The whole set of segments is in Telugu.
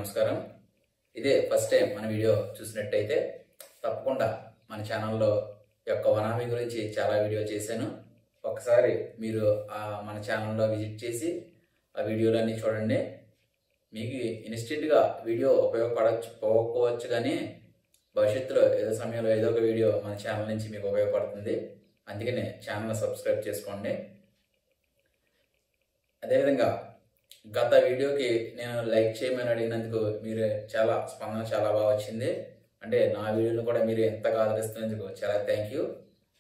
నమస్కారం. ఇదే ఫస్ట్ టైం మన వీడియో చూసినట్టయితే తప్పకుండా మన ఛానల్లో యొక్క వనామీ గురించి చాలా వీడియో చేశాను. ఒకసారి మీరు మన ఛానల్లో విజిట్ చేసి ఆ వీడియోలన్నీ చూడండి. మీకు ఇన్స్టెంట్గా వీడియో ఉపయోగపడకపోవచ్చు కానీ భవిష్యత్తులో ఏదో సమయంలో ఏదో ఒక వీడియో మన ఛానల్ నుంచి మీకు ఉపయోగపడుతుంది. అందుకనే ఛానల్ సబ్స్క్రైబ్ చేసుకోండి. అదేవిధంగా గత వీడియోకి నేను లైక్ చేయమని అడిగినందుకు మీరు స్పందన చాలా బాగా వచ్చింది. అంటే నా వీడియోను కూడా మీరు ఎంతగా ఆదరిస్తున్నందుకు చాలా థ్యాంక్ యూ.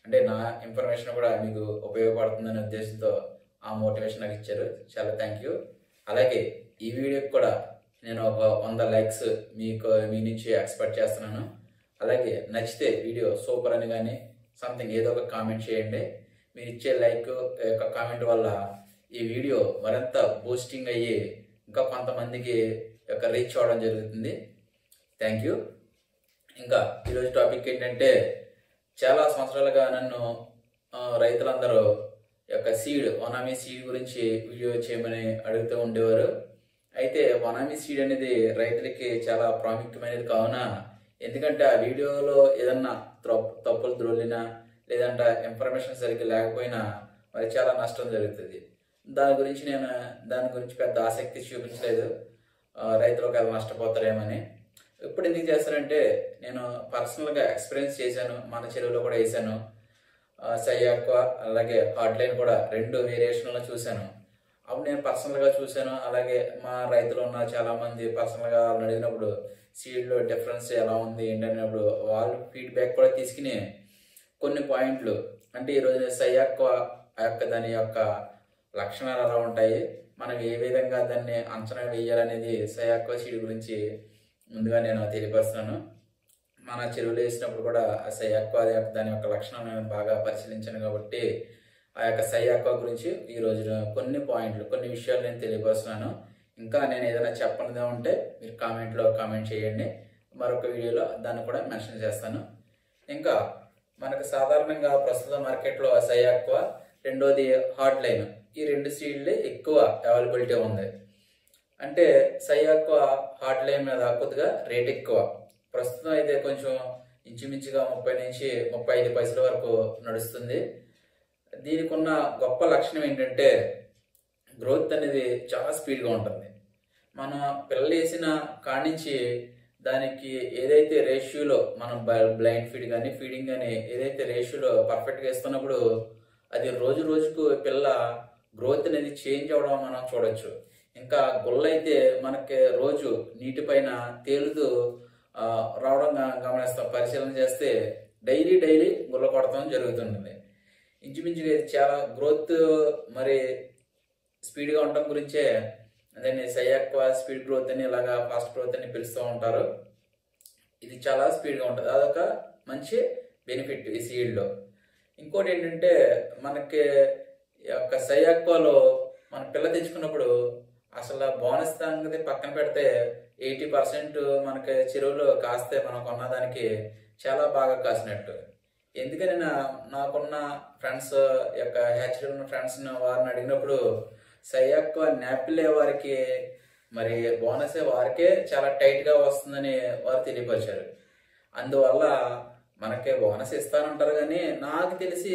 అంటే నా ఇన్ఫర్మేషన్ కూడా మీకు ఉపయోగపడుతుందనే ఉద్దేశంతో ఆ మోటివేషన్ నాకు ఇచ్చారు. చాలా థ్యాంక్ యూ. అలాగే ఈ వీడియోకి కూడా నేను ఒక 100 లైక్స్ మీ నుంచి ఎక్స్పెక్ట్ చేస్తున్నాను. అలాగే నచ్చితే వీడియో సూపర్ అని కానీ సంథింగ్ ఏదో ఒక కామెంట్ చేయండి. మీరు ఇచ్చే లైక్ యొక్క కామెంట్ వల్ల ఈ వీడియో మరింత బూస్టింగ్ అయ్యి ఇంకా కొంతమందికి యొక్క రీచ్ అవ్వడం జరుగుతుంది. Thank you. ఇంకా ఈరోజు టాపిక్ ఏంటంటే, చాలా సంవత్సరాలుగా నన్ను రైతులందరూ యొక్క వనామీ సీడ్ గురించి వీడియో చేయమని అడుగుతూ ఉండేవారు. అయితే వనామీ సీడ్ అనేది రైతులకి చాలా ప్రాముఖ్యమైనది కావున, ఎందుకంటే ఆ వీడియోలో ఏదన్నా తప్పులు ద్రోలినా లేదంటే ఇన్ఫర్మేషన్ సరిగ్గా లేకపోయినా మరి చాలా నష్టం జరుగుతుంది. దాని గురించి పెద్ద ఆసక్తి చూపించలేదు. రైతులు ఒకవేళ నష్టపోతారేమని. ఇప్పుడు ఎందుకు చేస్తానంటే, నేను పర్సనల్గా ఎక్స్పీరియన్స్ చేశాను. మన చెరువులో కూడా వేసాను. సయ్యాక్వా అలాగే హార్డ్ లైన్ కూడా 2 వేరియేషన్లో చూశాను. అప్పుడు నేను పర్సనల్గా చూశాను. అలాగే మా రైతులు ఉన్న చాలా మంది పర్సనల్గా వాళ్ళని అడిగినప్పుడు సీడ్లో డిఫరెన్స్ ఎలా ఉంది ఏంటనేప్పుడు వాళ్ళు ఫీడ్బ్యాక్ కూడా తీసుకుని కొన్ని పాయింట్లు, అంటే ఈరోజు సయ్యాక్వా దాని యొక్క లక్షణాలు ఎలా ఉంటాయి, మనం ఏ విధంగా దాన్ని అంచనా వేయాలనేది సయ్యాక్వా సీడ్ గురించి ముందుగా నేను తెలియపరుస్తున్నాను. మన చెరువులు వేసినప్పుడు కూడా సయ్యాక్వా దాని యొక్క లక్షణాలను నేను బాగా పరిశీలించాను కాబట్టి ఆ యొక్క సయ్యాక్వా గురించి ఈ రోజున కొన్ని విషయాలు నేను తెలియపరుస్తున్నాను. ఇంకా నేను ఏదైనా చెప్పనిదే ఉంటే మీరు కామెంట్ చేయండి. మరొక వీడియోలో దాన్ని కూడా మెన్షన్ చేస్తాను. ఇంకా మనకు సాధారణంగా ప్రస్తుత మార్కెట్లో సయ్యాక్వా, రెండోది హార్డ్ లైన్, ఈ 2 సీడ్లే ఎక్కువ అవైలబిలిటీ ఉంది. అంటే సయ్యాక్వా హార్డ్ లైన్ మీద కొద్దిగా రేట్ ఎక్కువ. ప్రస్తుతం అయితే కొంచెం ఇంచుమించుగా 30 నుంచి 35 పైసల వరకు నడుస్తుంది. దీనికి ఉన్న గొప్ప లక్షణం ఏంటంటే, గ్రోత్ అనేది చాలా స్పీడ్గా ఉంటుంది. మనం పిల్లలు వేసిన కాడి నుంచి దానికి ఏదైతే రేషియోలో మనం బ్లైండ్ ఫీడ్ కానీ ఫీడింగ్ కానీ ఏదైతే రేషియోలో పర్ఫెక్ట్గా ఇస్తున్నప్పుడు అది రోజుకు పిల్ల గ్రోత్ అనేది చేంజ్ అవ్వడం మనం చూడొచ్చు. ఇంకా గుల్ల అయితే మనకి రోజు నీటిపైన తేలుతూ రావడం గమనిస్తాం. పరిశీలన చేస్తే డైలీ గుల్ల కొడతాం జరుగుతుంటుంది. ఇంచుమించుగా చాలా గ్రోత్ మరి స్పీడ్గా ఉండటం గురించే దాన్ని సయ్యాక్వా స్పీడ్ గ్రోత్ అని, ఇలాగా ఫాస్ట్ గ్రోత్ అని పిలుస్తూ ఉంటారు. ఇది చాలా స్పీడ్గా ఉంటుంది. అదొక మంచి బెనిఫిట్ ఈ సీడ్లో. ఇంకోటి ఏంటంటే, మనకి యొక్క సయ్యాక్వాలో మన పిల్ల తెచ్చుకున్నప్పుడు అసలు బోనస్ సంగతి పక్కన పెడితే 80% మనకి చెరువులో కాస్తే మనం కొన్నదానికి చాలా బాగా కాసినట్టు. ఎందుకని నాకున్న ఫ్రెండ్స్ యొక్క హ్యాచరీ ఉన్న ఫ్రెండ్స్ వారిని అడిగినప్పుడు సయ్యాక్వా నాపిలే వారికి మరి బోనస్ వారికే చాలా టైట్గా వస్తుందని వారు తెలియపరిచారు. అందువల్ల మనకి బోనస్ ఇస్తానంటారు కానీ నాకు తెలిసి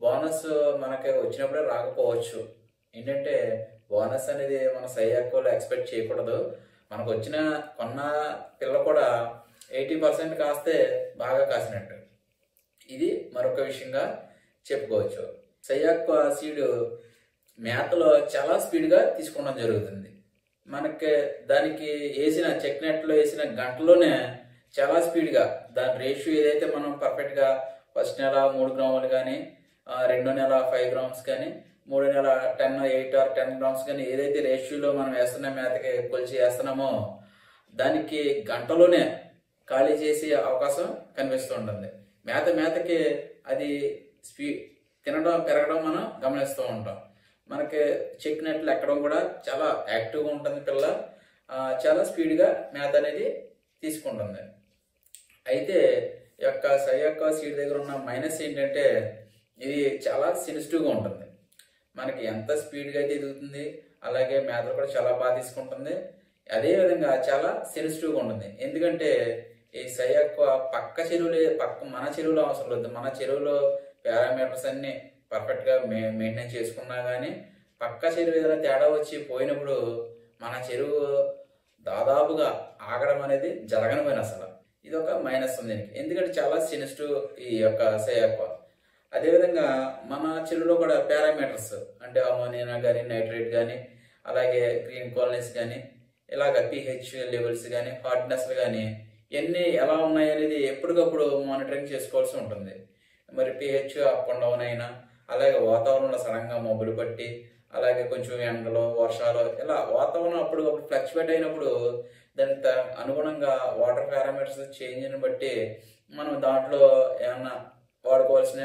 బోనస్ మనకి వచ్చినప్పుడే రాకపోవచ్చు. ఏంటంటే బోనస్ అనేది మన సయ్యాక్వాలో ఎక్స్పెక్ట్ చేయకూడదు. మనకు కొన్న పిల్ల కూడా 80% కాస్తే బాగా కాసినట్టు. ఇది మరొక విషయంగా చెప్పుకోవచ్చు. సయ్యాక్వా సీడ్ మేతలో చాలా స్పీడ్గా తీసుకోవడం జరుగుతుంది. మనకి దానికి చెక్ నెట్లో వేసిన గంటలోనే చాలా స్పీడ్గా దాని రేషియో ఏదైతే మనం పర్ఫెక్ట్గా ఫస్ట్ నెల 3 గ్రాములు కానీ, 2వ నెల 5 గ్రామ్స్ కానీ, 3వ నెల 8 or 10 గ్రామ్స్ కానీ ఏదైతే రేషియోలో మనం వేస్తున్న మేతకి కొలిచి వేస్తున్నామో దానికి గంటలోనే ఖాళీ చేసే అవకాశం కనిపిస్తూ ఉంటుంది. మేతకి అది పెరగడం మనం గమనిస్తూ ఉంటాం. మనకి చెక్ నెట్లు ఎక్కడం కూడా చాలా యాక్టివ్గా ఉంటుంది. పిల్ల చాలా స్పీడ్గా మేత అనేది తీసుకుంటుంది. అయితే ఈ యొక్క సయ్యాక్వా సీడ్ దగ్గర ఉన్న మైనస్ ఏంటంటే, ఇది చాలా సెన్సిటివ్గా ఉంటుంది. మనకి ఎంత స్పీడ్గా అయితే ఎదుగుతుంది, అలాగే మేతలు కూడా చాలా బాగా తీసుకుంటుంది. అదేవిధంగా చాలా సెన్సిటివ్గా ఉంటుంది. ఎందుకంటే ఈ సయ్యాక్వా మన చెరువులో అవసరం లేదు. మన చెరువులో పారామీటర్స్ అన్ని పర్ఫెక్ట్గా మెయింటైన్ చేసుకున్నా కానీ పక్క చెరువు ఏదైనా తేడా వచ్చి పోయినప్పుడు మన చెరువు దాదాపుగా ఆగడం అనేది జరగని పని అసలు. ఇది ఒక మైనస్ ఉంది దీనికి. ఎందుకంటే చాలా సెన్సిటివ్ ఈ యొక్క సయ్యాక్వా. అదేవిధంగా మన చెరువులో కూడా పారామీటర్స్ అంటే అమోనియా కానీ, నైట్రేట్ కానీ, అలాగే గ్రీన్ కాలనీస్ కానీ, ఇలాగ పిహెచ్ లెవెల్స్ కానీ, హార్డ్నెస్లు కానీ ఇవన్నీ ఎలా ఉన్నాయి అనేది ఎప్పటికప్పుడు మానిటరింగ్ చేసుకోవాల్సి ఉంటుంది. మరి పిహెచ్ అప్ అండ్ డౌన్ అయినా, అలాగే వాతావరణంలో సడన్గా మబ్బులు పట్టి, అలాగే కొంచెం ఎండలు వర్షాలు ఇలా వాతావరణం అప్పటికప్పుడు ఫ్లక్చువేట్ అయినప్పుడు దానికి అనుగుణంగా వాటర్ పారామీటర్స్ చేంజ్ని బట్టి మనం దాంట్లో ఏమన్నా వాడుకోవాల్సిన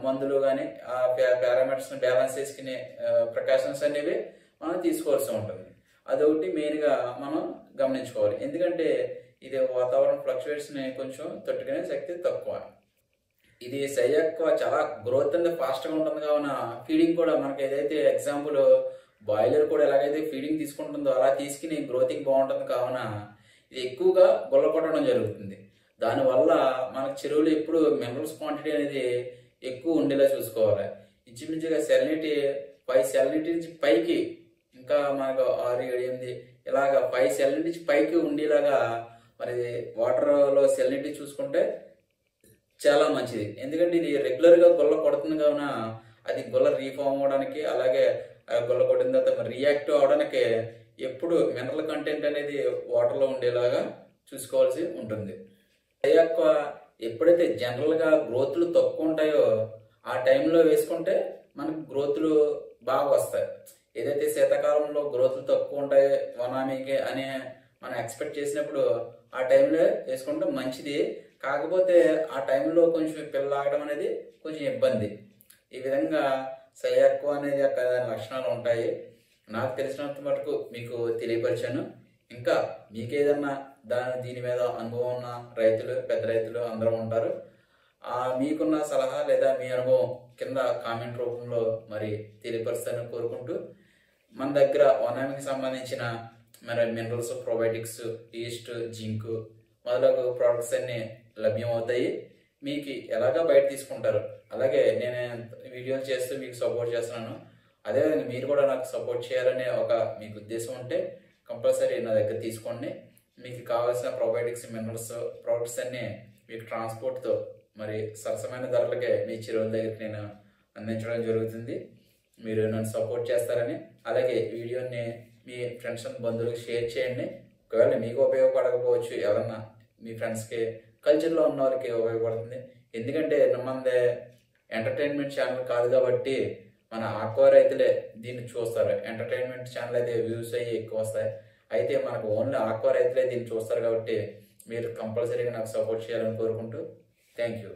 మందులు కానీ ఆ పారామీటర్స్ని బ్యాలెన్స్ చేసుకునే ప్రికాషన్స్ అనేవి మనం తీసుకోవాల్సి ఉంటుంది. అదొకటి మెయిన్గా మనం గమనించుకోవాలి. ఎందుకంటే ఇది వాతావరణ ఫ్లక్చువేట్స్ని కొంచెం తట్టుకునే శక్తి తక్కువ. ఇది సయ్యాక్వా చాలా గ్రోత్ అనేది ఫాస్ట్గా ఉంటుంది కావున ఫీడింగ్ కూడా మనకి ఏదైతే ఎగ్జాంపుల్ బాయిలర్ కూడా ఎలాగైతే ఫీడింగ్ తీసుకుంటుందో అలా తీసుకుని గ్రోతింగ్ బాగుంటుంది కావున ఇది ఎక్కువగా గొల్ల కొట్టడం జరుగుతుంది. దానివల్ల మనకు చెరువులు ఎప్పుడు మినరల్స్ క్వాంటిటీ అనేది ఎక్కువ ఉండేలా చూసుకోవాలి. ఇంచుమించుగా సెలనిటీ 5 సెలనిటీ నుంచి పైకి ఇంకా మనకు 6, 7, 8 ఇలాగ 5 సెలనిటీ నుంచి పైకి ఉండేలాగా మరి వాటర్లో సెలనిటీ చూసుకుంటే చాలా మంచిది. ఎందుకంటే ఇది రెగ్యులర్గా గొల్ల కొడుతుంది కావున అది గొల్ల రీఫామ్ అవడానికి, అలాగే గొల్ల కొట్టిన తర్వాత రియాక్టివ్ అవడానికి ఎప్పుడు మినరల్ కంటెంట్ అనేది వాటర్లో ఉండేలాగా చూసుకోవాల్సి ఉంటుంది. సయ్యాక్వా ఎప్పుడైతే జనరల్గా గ్రోత్లు తక్కువ ఉంటాయో ఆ టైంలో వేసుకుంటే మనకు గ్రోత్లు బాగా వస్తాయి. ఏదైతే శీతాకాలంలో గ్రోత్లు తక్కువ ఉంటాయి వనామీకి అని మనం ఎక్స్పెక్ట్ చేసినప్పుడు ఆ టైంలో వేసుకుంటే మంచిది. కాకపోతే ఆ టైంలో కొంచెం పిల్ల ఆగడం అనేది కొంచెం ఇబ్బంది. ఈ విధంగా సయ్యాక్వా అనేది యొక్క లక్షణాలు ఉంటాయి. నాకు తెలిసినంత మటుకు మీకు తెలియపరిచాను. ఇంకా మీకేదన్నా దీని మీద అనుభవం ఉన్న రైతులు, పెద్ద రైతులు అందరూ ఉంటారు. మీకున్న సలహా లేదా మీ అనుభవం కింద కామెంట్ రూపంలో మరి తెలియపరుస్తానని కోరుకుంటూ, మన దగ్గర వనామికి సంబంధించిన మరి మినరల్స్, ప్రోబయోటిక్స్, ఈస్ట్, జింక్ మొదలగు ప్రోడక్ట్స్ అన్ని లభ్యమవుతాయి. మీకు ఎలాగా బయట తీసుకుంటారు, అలాగే నేను వీడియోలు చేస్తూ మీకు సపోర్ట్ చేస్తున్నాను. అదేవిధంగా మీరు కూడా నాకు సపోర్ట్ చేయాలనే ఒక మీకు ఉద్దేశం ఉంటే కంపల్సరీ నా దగ్గర తీసుకోండి. మీకు కావాల్సిన ప్రోబయోటిక్స్, మినరల్స్ ప్రోడక్ట్స్ అన్నీ మీకు ట్రాన్స్పోర్ట్తో మరి సరసమైన ధరలకే మీ చెరువుల దగ్గరికి నేను అందించడం జరుగుతుంది. మీరు నన్ను సపోర్ట్ చేస్తారని, అలాగే వీడియోని మీ ఫ్రెండ్స్ అండ్ బంధువులకు షేర్ చేయండి. ఒకవేళ మీకు ఉపయోగపడకపోవచ్చు, ఎవరన్నా మీ ఫ్రెండ్స్కి, కల్చర్లో ఉన్న వారికి ఉపయోగపడుతుంది. ఎందుకంటే మనది ఎంటర్టైన్మెంట్ ఛానల్ కాదు కాబట్టి మన ఆక్వా రైతులే దీన్ని చూస్తారు. ఎంటర్టైన్మెంట్ ఛానల్ అయితే వ్యూస్ అయ్యి ఎక్కువ వస్తాయి. అయితే మనకు ఓన్లీ ఆక్వా రైతులే దీన్ని చూస్తారు కాబట్టి మీరు కంపల్సరీగా నాకు సపోర్ట్ చేయాలని కోరుకుంటూ థ్యాంక్ యూ.